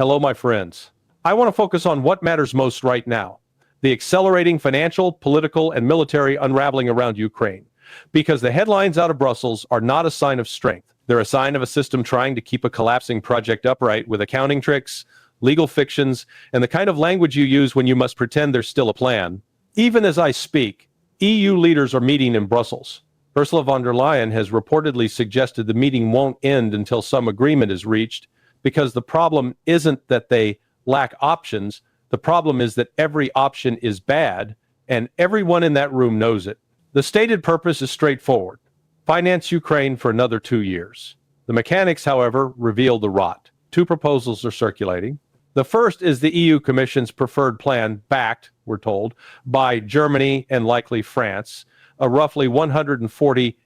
Hello, my friends. I want to focus on what matters most right now, the accelerating financial, political, and military unraveling around Ukraine. Because the headlines out of Brussels are not a sign of strength. They're a sign of a system trying to keep a collapsing project upright with accounting tricks, legal fictions, and the kind of language you use when you must pretend there's still a plan. Even as I speak, EU leaders are meeting in Brussels. Ursula von der Leyen has reportedly suggested the meeting won't end until some agreement is reached, because the problem isn't that they lack options. The problem is that every option is bad, and everyone in that room knows it. The stated purpose is straightforward: finance Ukraine for another 2 years. The mechanics, however, reveal the rot. Two proposals are circulating. The first is the EU Commission's preferred plan, backed, we're told, by Germany and likely France, a roughly 140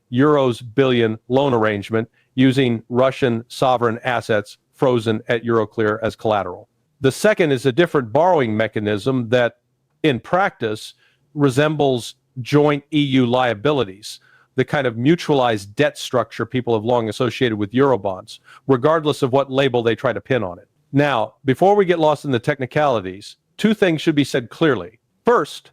billion loan arrangement using Russian sovereign assets frozen at Euroclear as collateral. The second is a different borrowing mechanism that, in practice, resembles joint EU liabilities, the kind of mutualized debt structure people have long associated with Eurobonds, regardless of what label they try to pin on it. Now, before we get lost in the technicalities, two things should be said clearly. First,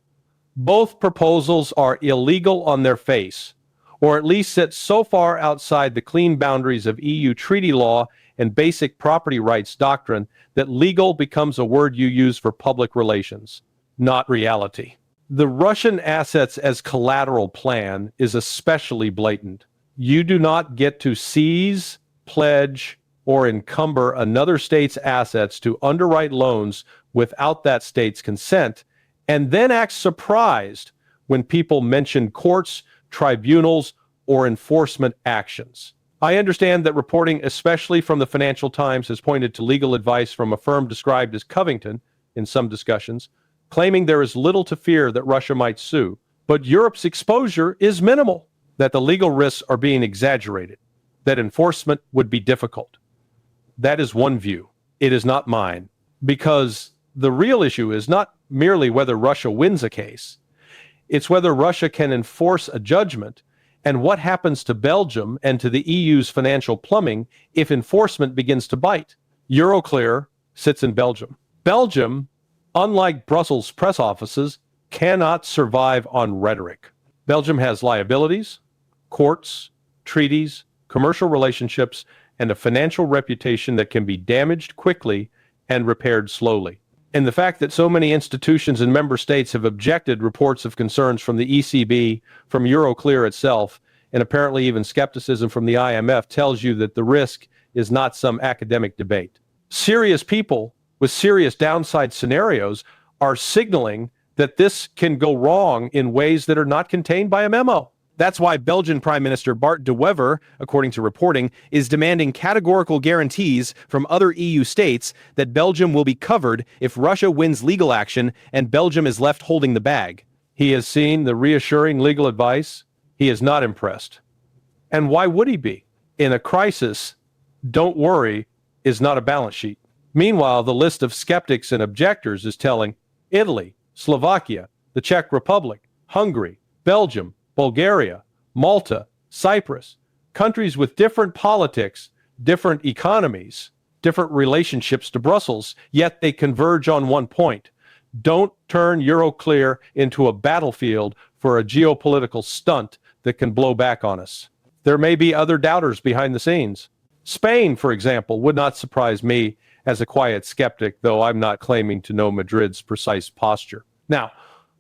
both proposals are illegal on their face, or at least sit so far outside the clean boundaries of EU treaty law and basic property rights doctrine that legal becomes a word you use for public relations, not reality. The Russian assets as collateral plan is especially blatant. You do not get to seize, pledge, or encumber another state's assets to underwrite loans without that state's consent, and then act surprised when people mention courts, tribunals, or enforcement actions. I understand that reporting, especially from the Financial Times, has pointed to legal advice from a firm described as Covington in some discussions, claiming there is little to fear that Russia might sue, but Europe's exposure is minimal, that the legal risks are being exaggerated, that enforcement would be difficult. That is one view. It is not mine, because the real issue is not merely whether Russia wins a case. It's whether Russia can enforce a judgment, and what happens to Belgium and to the EU's financial plumbing if enforcement begins to bite. Euroclear sits in Belgium. Belgium, unlike Brussels press offices, cannot survive on rhetoric. Belgium has liabilities, courts, treaties, commercial relationships, and a financial reputation that can be damaged quickly and repaired slowly. And the fact that so many institutions and member states have objected reports of concerns from the ECB, from Euroclear itself, and apparently even skepticism from the IMF tells you that the risk is not some academic debate. Serious people with serious downside scenarios are signaling that this can go wrong in ways that are not contained by a memo. That's why Belgian Prime Minister Bart de Wever, according to reporting, is demanding categorical guarantees from other EU states that Belgium will be covered if Russia wins legal action and Belgium is left holding the bag. He has seen the reassuring legal advice. He is not impressed. And why would he be? In a crisis, don't worry is not a balance sheet. Meanwhile, the list of skeptics and objectors is telling: Italy, Slovakia, the Czech Republic, Hungary, Belgium, Bulgaria, Malta, Cyprus, countries with different politics, different economies, different relationships to Brussels, yet they converge on one point. Don't turn Euroclear into a battlefield for a geopolitical stunt that can blow back on us. There may be other doubters behind the scenes. Spain, for example, would not surprise me as a quiet skeptic, though I'm not claiming to know Madrid's precise posture. Now,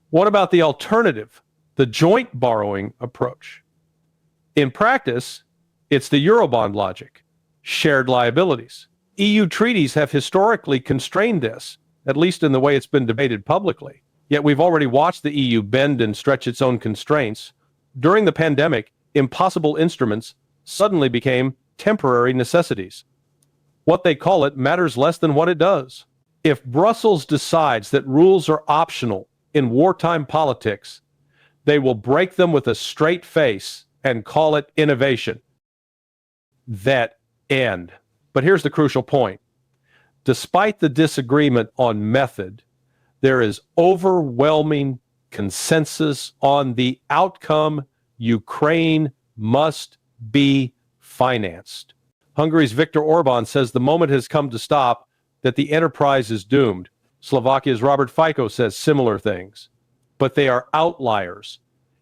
what about the alternative? The joint borrowing approach. In practice, it's the Eurobond logic, shared liabilities. EU treaties have historically constrained this, at least in the way it's been debated publicly. Yet we've already watched the EU bend and stretch its own constraints. During the pandemic, impossible instruments suddenly became temporary necessities. What they call it matters less than what it does. If Brussels decides that rules are optional in wartime politics, they will break them with a straight face and call it innovation. That end. But here's the crucial point. Despite the disagreement on method, there is overwhelming consensus on the outcome. Ukraine must be financed. Hungary's Viktor Orban says the moment has come to stop that the enterprise is doomed. Slovakia's Robert Fico says similar things, but they are outliers.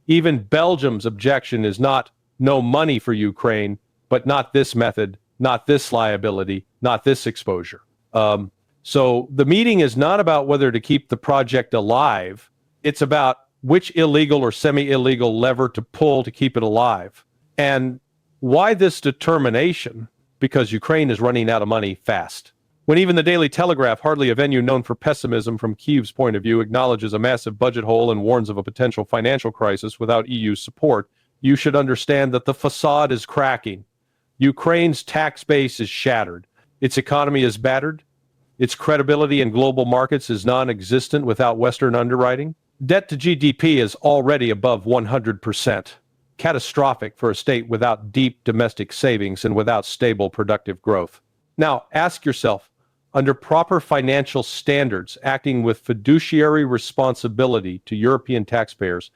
Even Belgium's objection is not no money for Ukraine, but not this method, not this liability, not this exposure. So the meeting is not about whether to keep the project alive. It's about which illegal or semi-illegal lever to pull to keep it alive. And why this determination? Because Ukraine is running out of money fast. When even the Daily Telegraph, hardly a venue known for pessimism from Kiev's point of view, acknowledges a massive budget hole and warns of a potential financial crisis without EU support, you should understand that the facade is cracking. Ukraine's tax base is shattered. Its economy is battered. Its credibility in global markets is non-existent without Western underwriting. Debt to GDP is already above 100%. Catastrophic for a state without deep domestic savings and without stable productive growth. Now, ask yourself, under proper financial standards, acting with fiduciary responsibility to European taxpayers,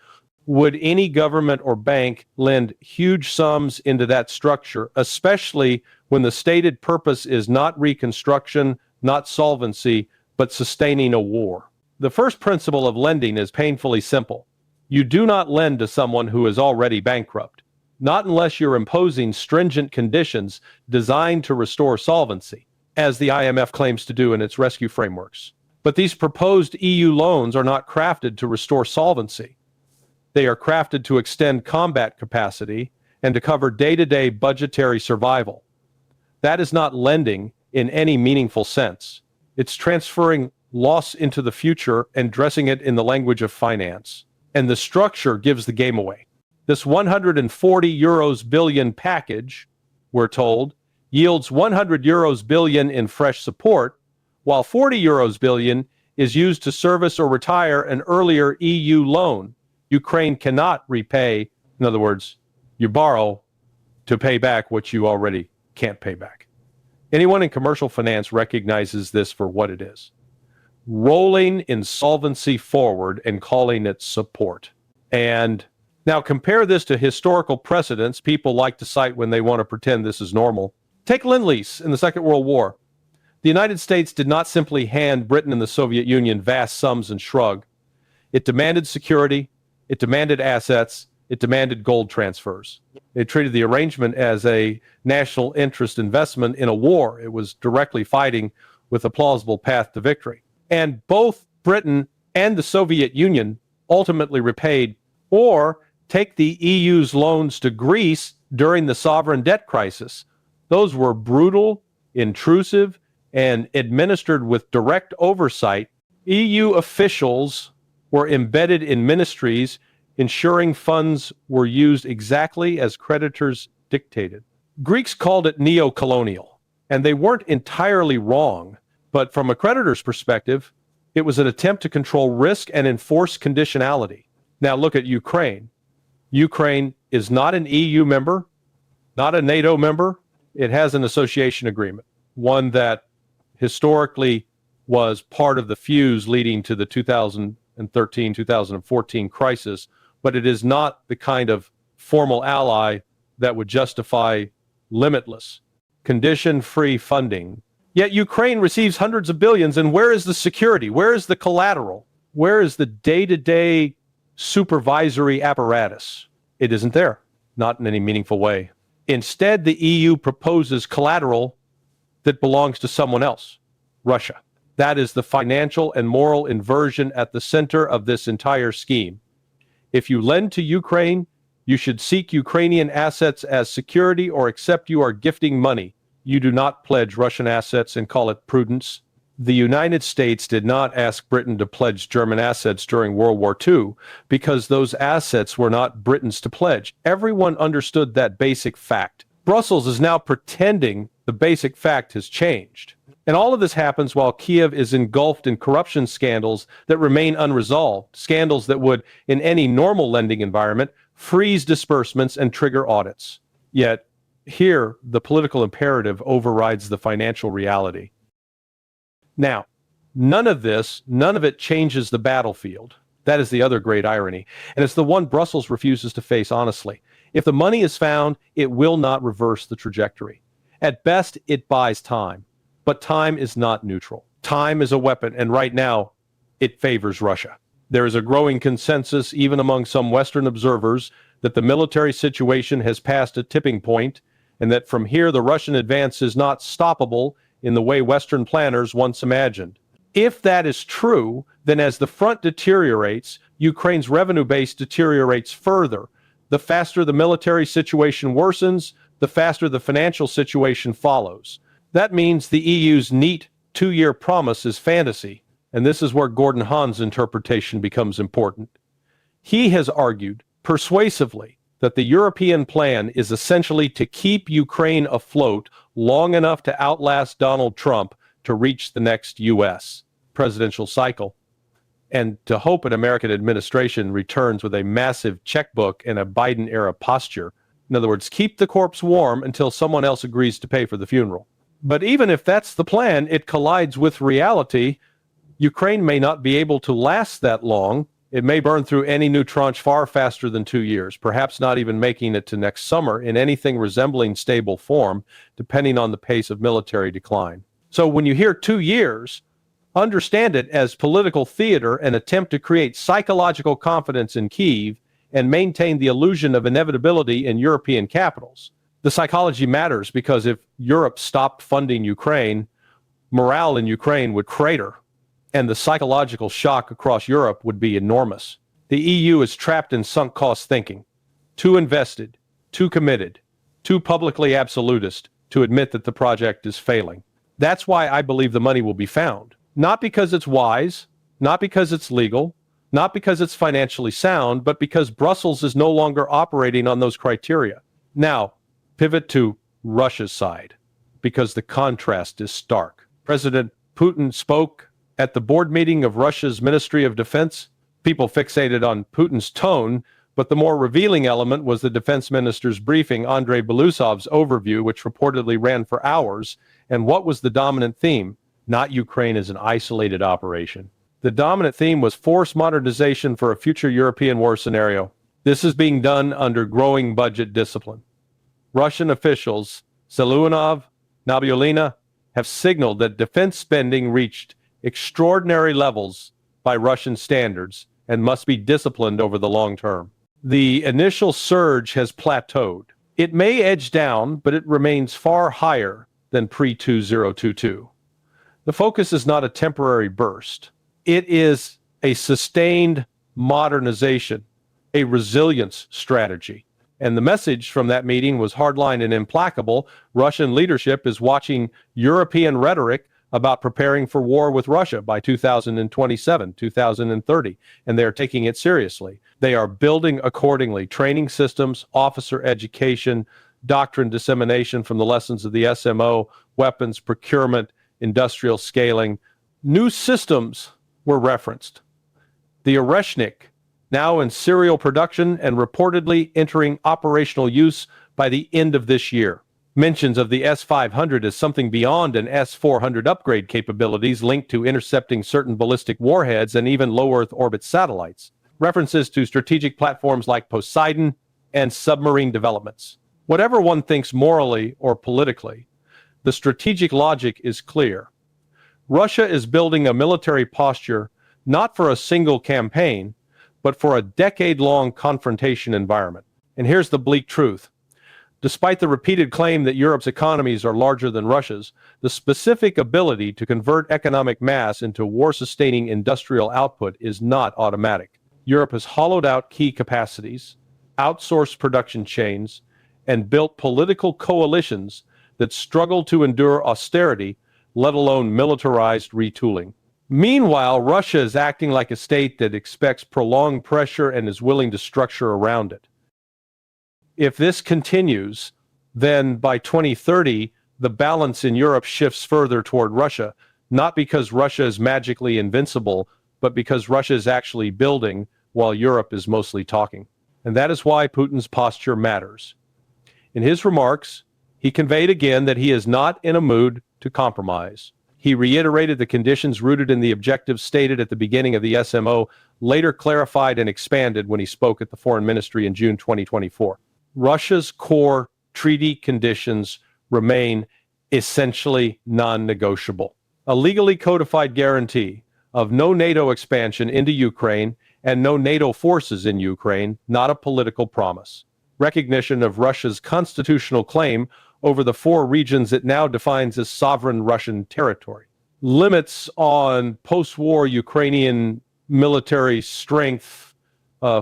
would any government or bank lend huge sums into that structure, especially when the stated purpose is not reconstruction, not solvency, but sustaining a war? The first principle of lending is painfully simple. You do not lend to someone who is already bankrupt, not unless you're imposing stringent conditions designed to restore solvency, as the IMF claims to do in its rescue frameworks. But these proposed EU loans are not crafted to restore solvency. They are crafted to extend combat capacity and to cover day-to-day budgetary survival. That is not lending in any meaningful sense. It's transferring loss into the future and dressing it in the language of finance. And the structure gives the game away. This 140 euros billion package, we're told, yields 100 euros billion in fresh support, while 40 euros billion is used to service or retire an earlier EU loan. Ukraine cannot repay. In other words, you borrow to pay back what you already can't pay back. Anyone in commercial finance recognizes this for what it is. Rolling insolvency forward and calling it support. And now compare this to historical precedents people like to cite when they want to pretend this is normal. Take Lend-Lease in the Second World War. The United States did not simply hand Britain and the Soviet Union vast sums and shrug. It demanded security, it demanded assets, it demanded gold transfers. It treated the arrangement as a national interest investment in a war it was directly fighting with a plausible path to victory. And both Britain and the Soviet Union ultimately repaid. Or take the EU's loans to Greece during the sovereign debt crisis. Those were brutal, intrusive, and administered with direct oversight. EU officials were embedded in ministries, ensuring funds were used exactly as creditors dictated. Greeks called it neo-colonial, and they weren't entirely wrong. But from a creditor's perspective, it was an attempt to control risk and enforce conditionality. Now look at Ukraine. Ukraine is not an EU member, not a NATO member. It has an association agreement, one that historically was part of the fuse leading to the 2013-2014 crisis, but it is not the kind of formal ally that would justify limitless, condition-free funding. Yet Ukraine receives hundreds of billions, and where is the security? Where is the collateral? Where is the day-to-day supervisory apparatus? It isn't there, not in any meaningful way. Instead, the EU proposes collateral that belongs to someone else, Russia. That is the financial and moral inversion at the center of this entire scheme. If you lend to Ukraine, you should seek Ukrainian assets as security or accept you are gifting money. You do not pledge Russian assets and call it prudence. The United States did not ask Britain to pledge German assets during World War II because those assets were not Britain's to pledge. Everyone understood that basic fact. Brussels is now pretending the basic fact has changed. And all of this happens while Kiev is engulfed in corruption scandals that remain unresolved, scandals that would, in any normal lending environment, freeze disbursements and trigger audits. Yet, here, the political imperative overrides the financial reality. Now, none of it changes the battlefield. That is the other great irony. And it's the one Brussels refuses to face honestly. If the money is found, it will not reverse the trajectory. At best, it buys time. But time is not neutral. Time is a weapon, and right now, it favors Russia. There is a growing consensus, even among some Western observers, that the military situation has passed a tipping point, and that from here the Russian advance is not stoppable in the way Western planners once imagined. If that is true, then as the front deteriorates, Ukraine's revenue base deteriorates further. The faster the military situation worsens, the faster the financial situation follows. That means the EU's neat two-year promise is fantasy, and this is where Gordon Hahn's interpretation becomes important. He has argued persuasively that the European plan is essentially to keep Ukraine afloat long enough to outlast Donald Trump to reach the next U.S. presidential cycle, and to hope an American administration returns with a massive checkbook and a Biden-era posture. In other words, keep the corpse warm until someone else agrees to pay for the funeral. But even if that's the plan, it collides with reality. Ukraine may not be able to last that long. It may burn through any new tranche far faster than 2 years, perhaps not even making it to next summer in anything resembling stable form, depending on the pace of military decline. So when you hear 2 years, understand it as political theater, an attempt to create psychological confidence in Kiev and maintain the illusion of inevitability in European capitals. The psychology matters because if Europe stopped funding Ukraine, morale in Ukraine would crater, and the psychological shock across Europe would be enormous. The EU is trapped in sunk cost thinking, too invested, too committed, too publicly absolutist to admit that the project is failing. That's why I believe the money will be found. Not because it's wise, not because it's legal, not because it's financially sound, but because Brussels is no longer operating on those criteria. Now, pivot to Russia's side, because the contrast is stark. President Putin spoke at the board meeting of Russia's Ministry of Defense. People fixated on Putin's tone, but the more revealing element was the defense minister's briefing, Andrei Belousov's overview, which reportedly ran for hours. And what was the dominant theme? Not Ukraine as an isolated operation. The dominant theme was forced modernization for a future European war scenario. This is being done under growing budget discipline. Russian officials, Zelunov, Nabiulina, have signaled that defense spending reached extraordinary levels by Russian standards and must be disciplined over the long term. The initial surge has plateaued. It may edge down, but it remains far higher than pre-2022. The focus is not a temporary burst. It is a sustained modernization, a resilience strategy. And the message from that meeting was hardline and implacable. Russian leadership is watching European rhetoric about preparing for war with Russia by 2027, 2030, and they are taking it seriously. They are building accordingly, training systems, officer education, doctrine dissemination from the lessons of the SMO, weapons procurement, industrial scaling. New systems were referenced. The Oreshnik, now in serial production and reportedly entering operational use by the end of this year. Mentions of the S-500 as something beyond an S-400 upgrade capabilities linked to intercepting certain ballistic warheads and even low Earth orbit satellites. References to strategic platforms like Poseidon and submarine developments. Whatever one thinks morally or politically, the strategic logic is clear. Russia is building a military posture not for a single campaign, but for a decade-long confrontation environment. And here's the bleak truth. Despite the repeated claim that Europe's economies are larger than Russia's, the specific ability to convert economic mass into war-sustaining industrial output is not automatic. Europe has hollowed out key capacities, outsourced production chains, and built political coalitions that struggle to endure austerity, let alone militarized retooling. Meanwhile, Russia is acting like a state that expects prolonged pressure and is willing to structure around it. If this continues, then by 2030, the balance in Europe shifts further toward Russia, not because Russia is magically invincible, but because Russia is actually building while Europe is mostly talking. And that is why Putin's posture matters. In his remarks, he conveyed again that he is not in a mood to compromise. He reiterated the conditions rooted in the objectives stated at the beginning of the SMO, later clarified and expanded when he spoke at the Foreign Ministry in June 2024. Russia's core treaty conditions remain essentially non-negotiable. A legally codified guarantee of no NATO expansion into Ukraine and no NATO forces in Ukraine, not a political promise. Recognition of Russia's constitutional claim over the 4 regions it now defines as sovereign Russian territory. Limits on post-war Ukrainian military strength,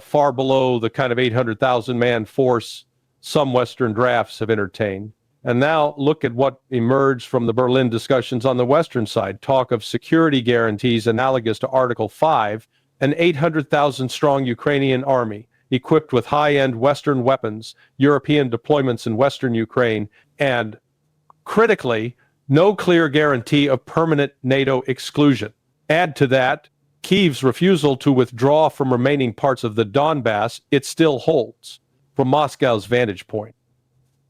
far below the kind of 800,000 man force some Western drafts have entertained. And now look at what emerged from the Berlin discussions on the Western side. Talk of security guarantees analogous to Article 5, an 800,000 strong Ukrainian army equipped with high-end Western weapons, European deployments in Western Ukraine, and critically, no clear guarantee of permanent NATO exclusion. Add to that Kiev's refusal to withdraw from remaining parts of the Donbass it still holds from Moscow's vantage point.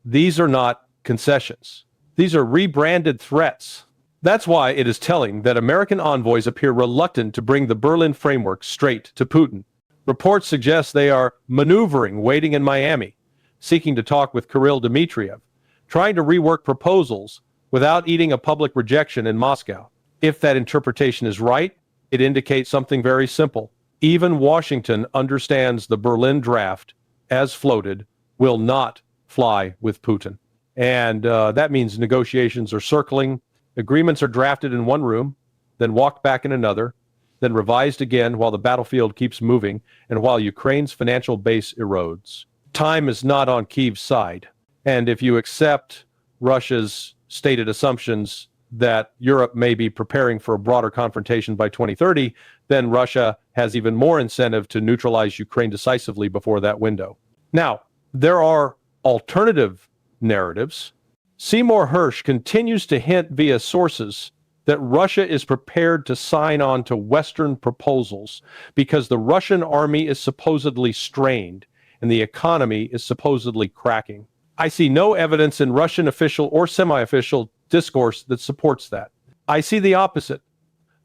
These are not concessions. These are rebranded threats. That's why it is telling that American envoys appear reluctant to bring the Berlin framework straight to Putin. Reports suggest they are maneuvering, waiting in Miami, seeking to talk with Kirill Dmitriev, trying to rework proposals without eating a public rejection in Moscow. If that interpretation is right, it indicates something very simple. Even Washington understands the Berlin draft, as floated, will not fly with Putin. And that means negotiations are circling, agreements are drafted in one room, then walked back in another, then revised again while the battlefield keeps moving and while Ukraine's financial base erodes. Time is not on Kiev's side. And if you accept Russia's stated assumptions that Europe may be preparing for a broader confrontation by 2030, then Russia has even more incentive to neutralize Ukraine decisively before that window. Now, there are alternative narratives. Seymour Hersh continues to hint via sources that Russia is prepared to sign on to Western proposals because the Russian army is supposedly strained and the economy is supposedly cracking. I see no evidence in Russian official or semi-official discourse that supports that. I see the opposite,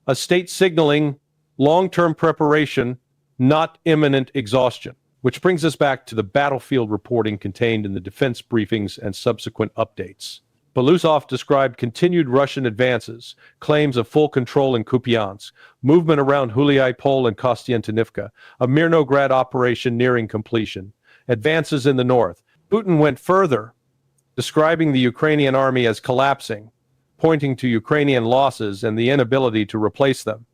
a state signaling long-term preparation, not imminent exhaustion, which brings us back to the battlefield reporting contained in the defense briefings and subsequent updates. Belousov described continued Russian advances, claims of full control in Kupiansk, movement around Huliai-Pol and Kostiantynivka, a Mirnograd operation nearing completion, advances in the north. Putin went further, describing the Ukrainian army as collapsing, pointing to Ukrainian losses and the inability to replace them.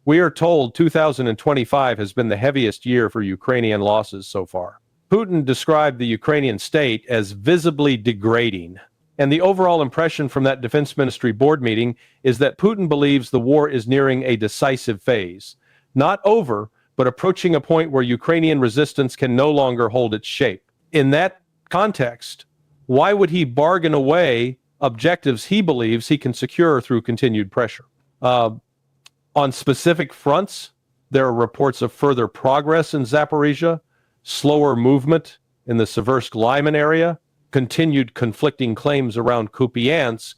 We are told 2025 has been the heaviest year for Ukrainian losses so far. Putin described the Ukrainian state as visibly degrading. And the overall impression from that Defense Ministry board meeting is that Putin believes the war is nearing a decisive phase. Not over, but approaching a point where Ukrainian resistance can no longer hold its shape. In that context, why would he bargain away objectives he believes he can secure through continued pressure? On specific fronts, there are reports of further progress in Zaporizhia, slower movement in the Seversk-Lyman area, continued conflicting claims around Kupiansk,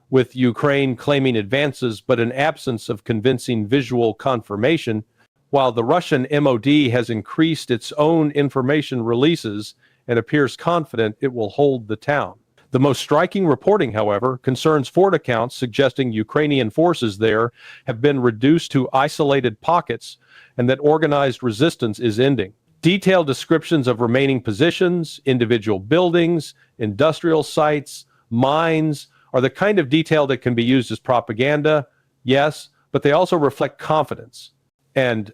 with Ukraine claiming advances but an absence of convincing visual confirmation, while the Russian MOD has increased its own information releases and appears confident it will hold the town. The most striking reporting, however, concerns Ford accounts suggesting Ukrainian forces there have been reduced to isolated pockets and that organized resistance is ending. Detailed descriptions of remaining positions, individual buildings, industrial sites, mines are the kind of detail that can be used as propaganda, yes, but they also reflect confidence. And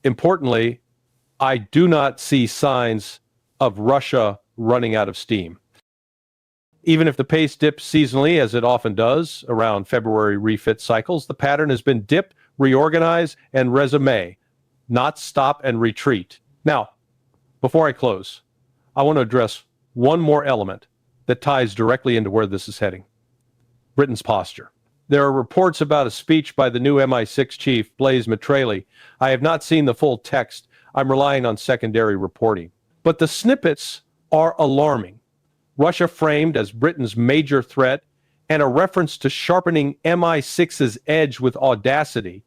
importantly, I do not see signs of Russia running out of steam. Even if the pace dips seasonally, as it often does around February refit cycles, the pattern has been dip, reorganize, and resume, not stop and retreat. Now, before I close, I want to address one more element that ties directly into where this is heading: Britain's posture. There are reports about a speech by the new MI6 chief, Blaise Mitraille. I have not seen the full text. I'm relying on secondary reporting. But the snippets are alarming. Russia framed as Britain's major threat, and a reference to sharpening MI6's edge with audacity,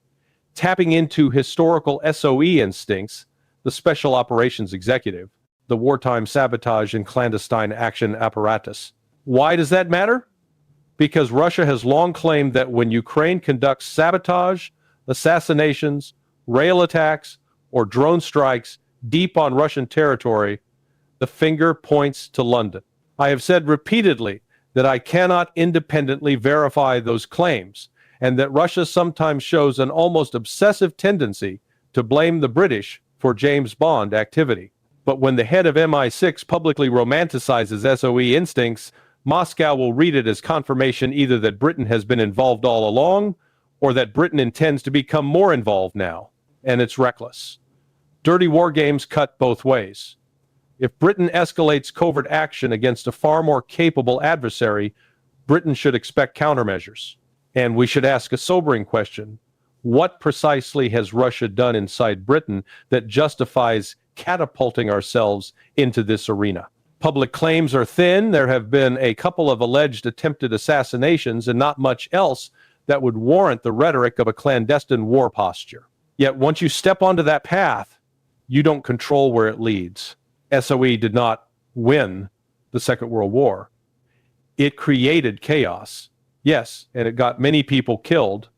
tapping into historical SOE instincts, the Special Operations Executive, the wartime sabotage and clandestine action apparatus. Why does that matter? because Russia has long claimed that when Ukraine conducts sabotage, assassinations, rail attacks, or drone strikes deep on Russian territory, the finger points to London. I have said repeatedly that I cannot independently verify those claims, and that Russia sometimes shows an almost obsessive tendency to blame the British for James Bond activity. But when the head of MI6 publicly romanticizes SOE instincts, Moscow will read it as confirmation either that Britain has been involved all along, or that Britain intends to become more involved now, and it's reckless. Dirty war games cut both ways. If Britain escalates covert action against a far more capable adversary, Britain should expect countermeasures. And we should ask a sobering question. What precisely has Russia done inside Britain that justifies catapulting ourselves into this arena? Public claims are thin. There have been a couple of alleged attempted assassinations and not much else that would warrant the rhetoric of a clandestine war posture. Yet once you step onto that path, you don't control where it leads. SOE did not win the Second World War. It created chaos, yes, and it got many people killed,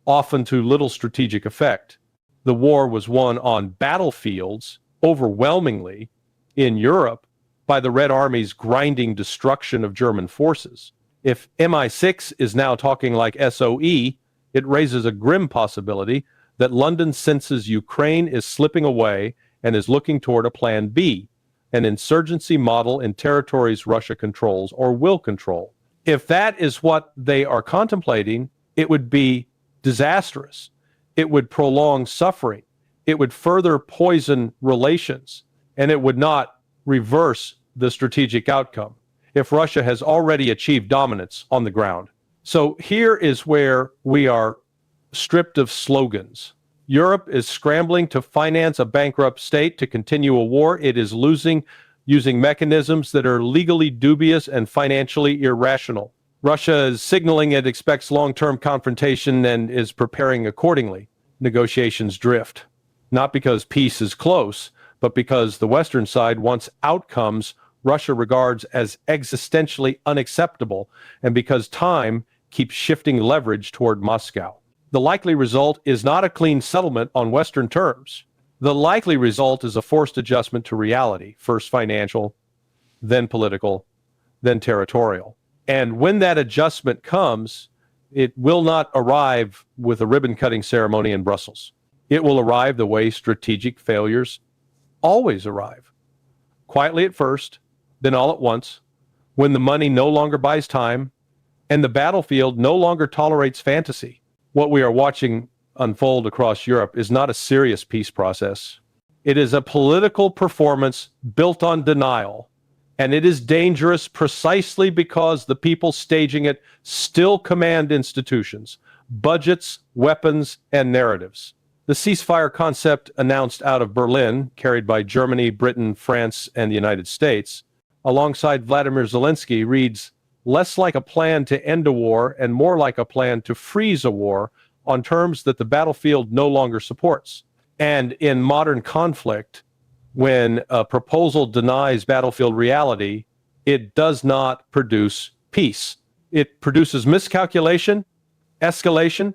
often to little strategic effect. The war was won on battlefields, overwhelmingly, in Europe, by the Red Army's grinding destruction of German forces. If MI6 is now talking like SOE, it raises a grim possibility that London senses Ukraine is slipping away and is looking toward a plan B, an insurgency model in territories Russia controls or will control. If that is what they are contemplating, it would be disastrous. It would prolong suffering. It would further poison relations, and it would not reverse the strategic outcome if Russia has already achieved dominance on the ground. So here is where we are stripped of slogans. Europe is scrambling to finance a bankrupt state to continue a war it is losing using mechanisms that are legally dubious and financially irrational. Russia is signaling it expects long-term confrontation and is preparing accordingly. Negotiations drift, not because peace is close, but because the Western side wants outcomes Russia regards as existentially unacceptable, and because time keeps shifting leverage toward Moscow. The likely result is not a clean settlement on Western terms. The likely result is a forced adjustment to reality, first financial, then political, then territorial. And when that adjustment comes, it will not arrive with a ribbon-cutting ceremony in Brussels. It will arrive the way strategic failures always arrive. Quietly at first, then all at once, when the money no longer buys time and the battlefield no longer tolerates fantasy. What we are watching unfold across Europe is not a serious peace process. It is a political performance built on denial, and it is dangerous precisely because the people staging it still command institutions, budgets, weapons, and narratives. The ceasefire concept announced out of Berlin, carried by Germany, Britain, France, and the United States, alongside Vladimir Zelensky, reads less like a plan to end a war and more like a plan to freeze a war on terms that the battlefield no longer supports. And in modern conflict, when a proposal denies battlefield reality, it does not produce peace. It produces miscalculation, escalation,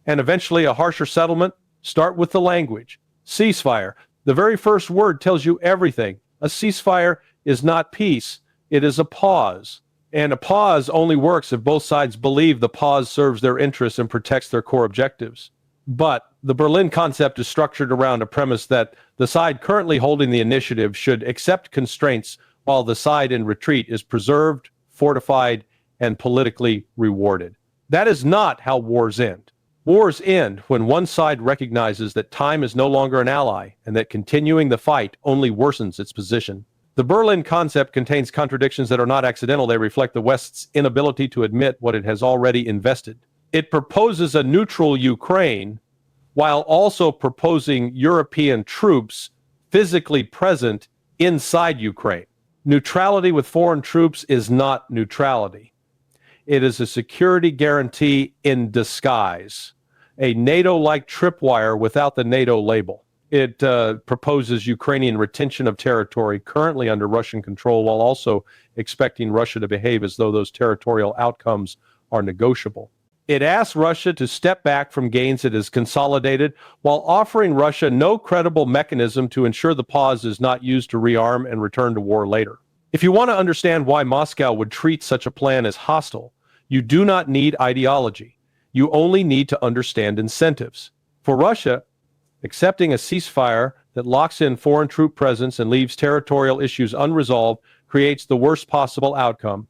and eventually a harsher settlement. Start with the language. Ceasefire. The very first word tells you everything. A ceasefire is not peace. It is a pause. And a pause only works if both sides believe the pause serves their interests and protects their core objectives. But the Berlin concept is structured around a premise that the side currently holding the initiative should accept constraints while the side in retreat is preserved, fortified, and politically rewarded. That is not how wars end. Wars end when one side recognizes that time is no longer an ally and that continuing the fight only worsens its position. The Berlin concept contains contradictions that are not accidental. They reflect the West's inability to admit what it has already invested. It proposes a neutral Ukraine while also proposing European troops physically present inside Ukraine. Neutrality with foreign troops is not neutrality. It is a security guarantee in disguise, a NATO-like tripwire without the NATO label. It proposes Ukrainian retention of territory currently under Russian control while also expecting Russia to behave as though those territorial outcomes are negotiable. It asks Russia to step back from gains it has consolidated while offering Russia no credible mechanism to ensure the pause is not used to rearm and return to war later. If you want to understand why Moscow would treat such a plan as hostile, you do not need ideology. You only need to understand incentives. For Russia, accepting a ceasefire that locks in foreign troop presence and leaves territorial issues unresolved creates the worst possible outcome.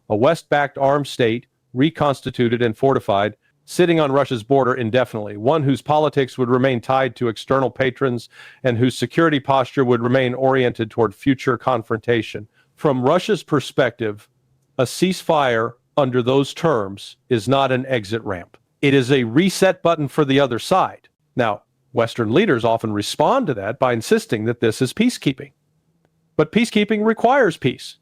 A West-backed armed state, reconstituted and fortified, sitting on Russia's border indefinitely, one whose politics would remain tied to external patrons and whose security posture would remain oriented toward future confrontation. From Russia's perspective, a ceasefire under those terms is not an exit ramp. It is a reset button for the other side. Now, Western leaders often respond to that by insisting that this is peacekeeping. But peacekeeping requires peace,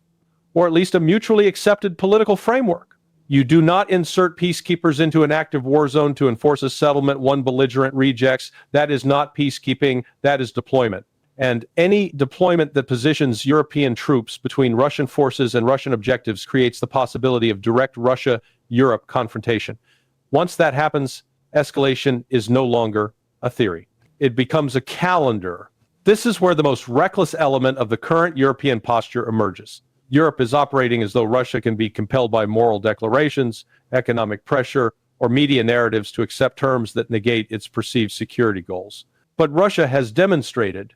or at least a mutually accepted political framework. You do not insert peacekeepers into an active war zone to enforce a settlement one belligerent rejects. That is not peacekeeping, that is deployment. And any deployment that positions European troops between Russian forces and Russian objectives creates the possibility of direct Russia-Europe confrontation. Once that happens, escalation is no longer a theory. It becomes a calendar. This is where the most reckless element of the current European posture emerges. Europe is operating as though Russia can be compelled by moral declarations, economic pressure, or media narratives to accept terms that negate its perceived security goals. But Russia has demonstrated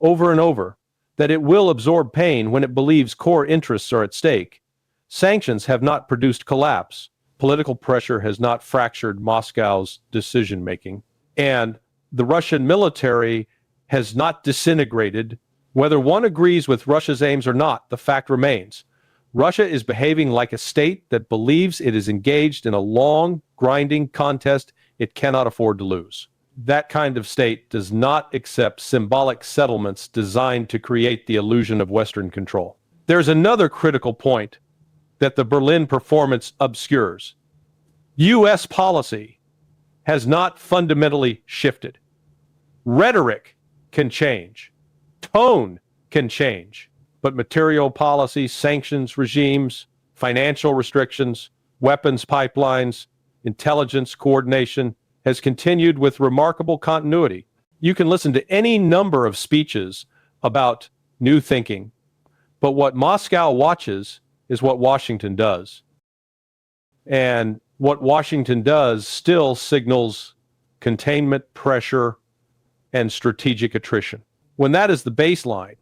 over and over that it will absorb pain when it believes core interests are at stake. Sanctions have not produced collapse. Political pressure has not fractured Moscow's decision-making. And the Russian military has not disintegrated. Whether one agrees with Russia's aims or not, the fact remains. Russia is behaving like a state that believes it is engaged in a long, grinding contest it cannot afford to lose. That kind of state does not accept symbolic settlements designed to create the illusion of Western control. There's another critical point that the Berlin performance obscures. U.S. policy has not fundamentally shifted. Rhetoric can change. Tone can change. But material policy, sanctions regimes, financial restrictions, weapons pipelines, intelligence coordination has continued with remarkable continuity. You can listen to any number of speeches about new thinking, but what Moscow watches is what Washington does. And what Washington does still signals containment, pressure, and strategic attrition. When that is the baseline,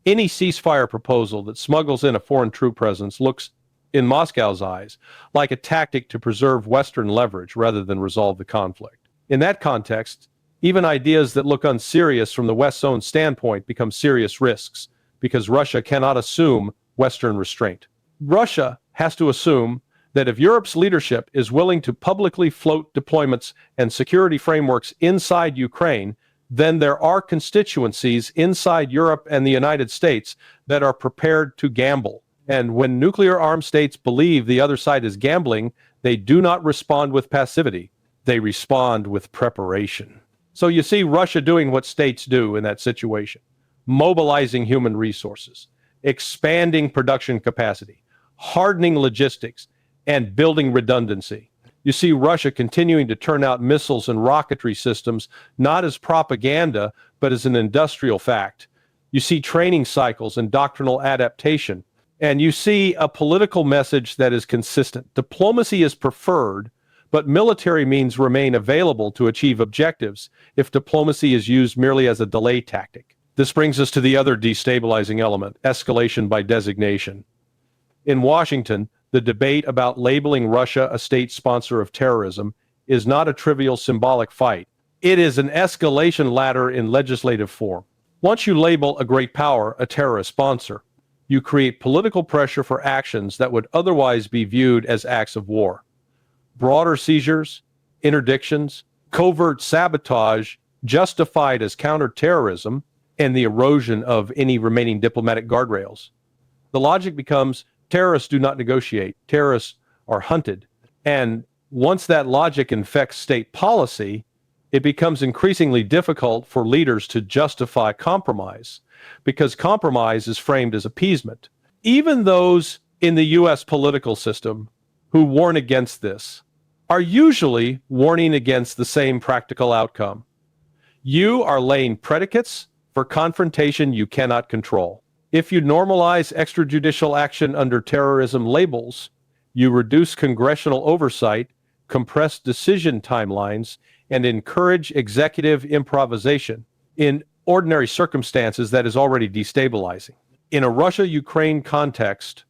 any ceasefire proposal that smuggles in a foreign troop presence looks, in Moscow's eyes, like a tactic to preserve Western leverage rather than resolve the conflict. In that context, even ideas that look unserious from the West's own standpoint become serious risks, because Russia cannot assume Western restraint. Russia has to assume that if Europe's leadership is willing to publicly float deployments and security frameworks inside Ukraine, then there are constituencies inside Europe and the United States that are prepared to gamble. And when nuclear-armed states believe the other side is gambling, they do not respond with passivity. They respond with preparation. So you see Russia doing what states do in that situation, mobilizing human resources, expanding production capacity, hardening logistics, and building redundancy. You see Russia continuing to turn out missiles and rocketry systems, not as propaganda, but as an industrial fact. You see training cycles and doctrinal adaptation. And you see a political message that is consistent. Diplomacy is preferred, but military means remain available to achieve objectives if diplomacy is used merely as a delay tactic. This brings us to the other destabilizing element, escalation by designation. In Washington, the debate about labeling Russia a state sponsor of terrorism is not a trivial symbolic fight. It is an escalation ladder in legislative form. Once you label a great power a terrorist sponsor, you create political pressure for actions that would otherwise be viewed as acts of war. Broader seizures, interdictions, covert sabotage justified as counterterrorism, and the erosion of any remaining diplomatic guardrails. The logic becomes terrorists do not negotiate, terrorists are hunted. And once that logic infects state policy, it becomes increasingly difficult for leaders to justify compromise, because compromise is framed as appeasement. Even those in the U.S. political system who warn against this are usually warning against the same practical outcome. You are laying predicates for confrontation you cannot control. If you normalize extrajudicial action under terrorism labels, you reduce congressional oversight, compress decision timelines, and encourage executive improvisation. In ordinary circumstances, that is already destabilizing. In a Russia-Ukraine context,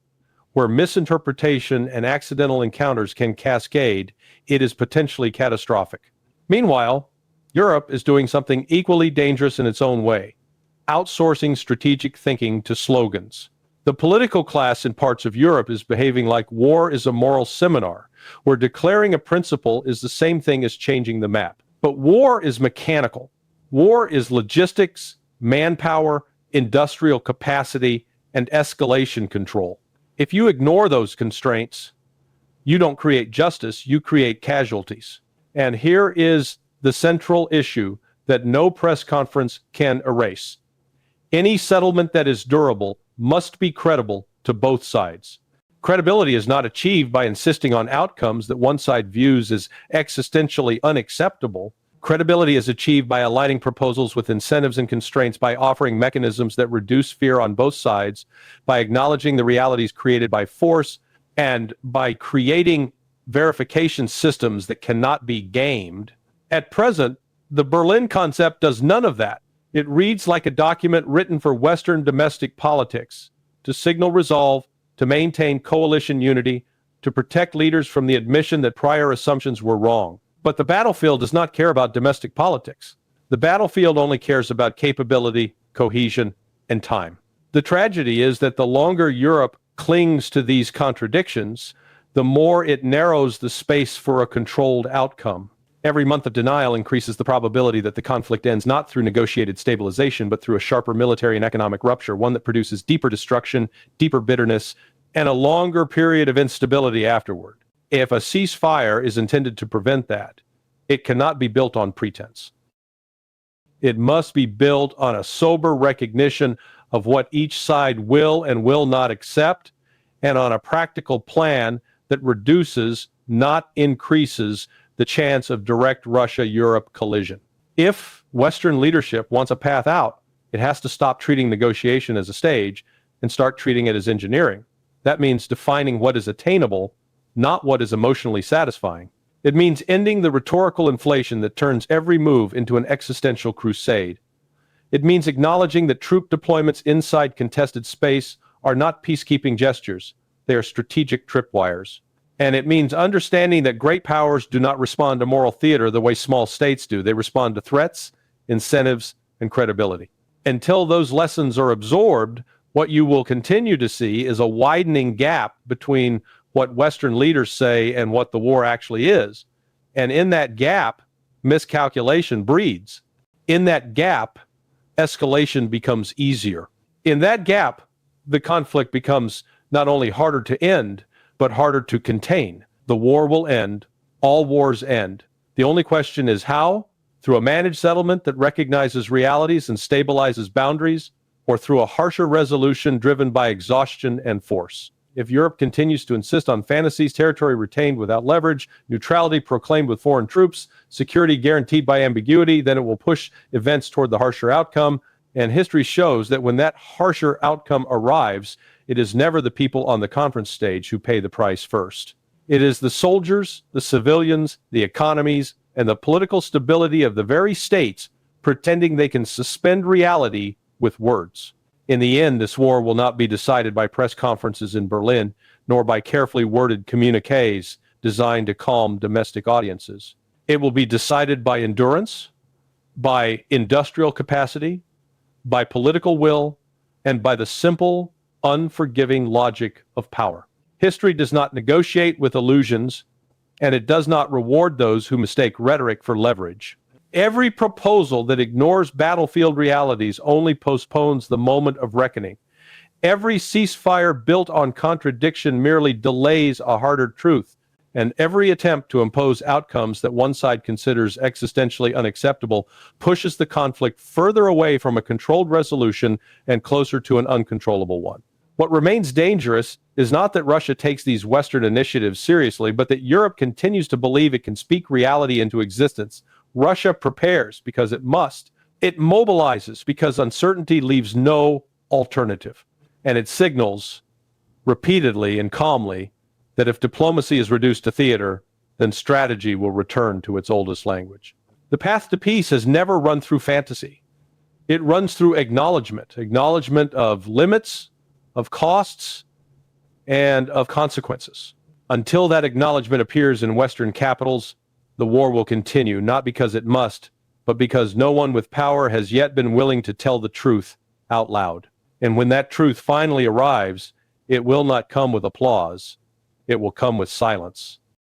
where misinterpretation and accidental encounters can cascade, it is potentially catastrophic. Meanwhile, Europe is doing something equally dangerous in its own way, outsourcing strategic thinking to slogans. The political class in parts of Europe is behaving like war is a moral seminar, where declaring a principle is the same thing as changing the map. But war is mechanical. War is logistics, manpower, industrial capacity, and escalation control. If you ignore those constraints, you don't create justice, you create casualties. And here is the central issue that no press conference can erase. Any settlement that is durable must be credible to both sides. Credibility is not achieved by insisting on outcomes that one side views as existentially unacceptable. Credibility is achieved by aligning proposals with incentives and constraints, by offering mechanisms that reduce fear on both sides, by acknowledging the realities created by force, and by creating verification systems that cannot be gamed. At present, the Berlin concept does none of that. It reads like a document written for Western domestic politics, to signal resolve, to maintain coalition unity, to protect leaders from the admission that prior assumptions were wrong. But the battlefield does not care about domestic politics. The battlefield only cares about capability, cohesion, and time. The tragedy is that the longer Europe clings to these contradictions, the more it narrows the space for a controlled outcome. Every month of denial increases the probability that the conflict ends not through negotiated stabilization, but through a sharper military and economic rupture, one that produces deeper destruction, deeper bitterness, and a longer period of instability afterward. If a ceasefire is intended to prevent that, it cannot be built on pretense. It must be built on a sober recognition of what each side will and will not accept, and on a practical plan that reduces, not increases, the chance of direct Russia-Europe collision. If Western leadership wants a path out, it has to stop treating negotiation as a stage and start treating it as engineering. That means defining what is attainable, not what is emotionally satisfying. It means ending the rhetorical inflation that turns every move into an existential crusade. It means acknowledging that troop deployments inside contested space are not peacekeeping gestures. They are strategic tripwires. And it means understanding that great powers do not respond to moral theater the way small states do. They respond to threats, incentives, and credibility. Until those lessons are absorbed, what you will continue to see is a widening gap between what Western leaders say and what the war actually is. And in that gap, miscalculation breeds. In that gap, escalation becomes easier. In that gap, the conflict becomes not only harder to end, but harder to contain. The war will end. All wars end. The only question is how? Through a managed settlement that recognizes realities and stabilizes boundaries, or through a harsher resolution driven by exhaustion and force. If Europe continues to insist on fantasies, territory retained without leverage, neutrality proclaimed with foreign troops, security guaranteed by ambiguity, then it will push events toward the harsher outcome. And history shows that when that harsher outcome arrives, it is never the people on the conference stage who pay the price first. It is the soldiers, the civilians, the economies, and the political stability of the very states pretending they can suspend reality with words. In the end, this war will not be decided by press conferences in Berlin, nor by carefully worded communiques designed to calm domestic audiences. It will be decided by endurance, by industrial capacity, by political will, and by the simple, unforgiving logic of power. History does not negotiate with illusions, and it does not reward those who mistake rhetoric for leverage. Every proposal that ignores battlefield realities only postpones the moment of reckoning. Every ceasefire built on contradiction merely delays a harder truth, and every attempt to impose outcomes that one side considers existentially unacceptable pushes the conflict further away from a controlled resolution and closer to an uncontrollable one. What remains dangerous is not that Russia takes these Western initiatives seriously, but that Europe continues to believe it can speak reality into existence. Russia prepares because it must. It mobilizes because uncertainty leaves no alternative. And it signals repeatedly and calmly that if diplomacy is reduced to theater, then strategy will return to its oldest language. The path to peace has never run through fantasy. It runs through acknowledgement of limits, of costs, and of consequences. Until that acknowledgement appears in Western capitals, the war will continue, not because it must, but because no one with power has yet been willing to tell the truth out loud. And when that truth finally arrives, it will not come with applause. It will come with silence.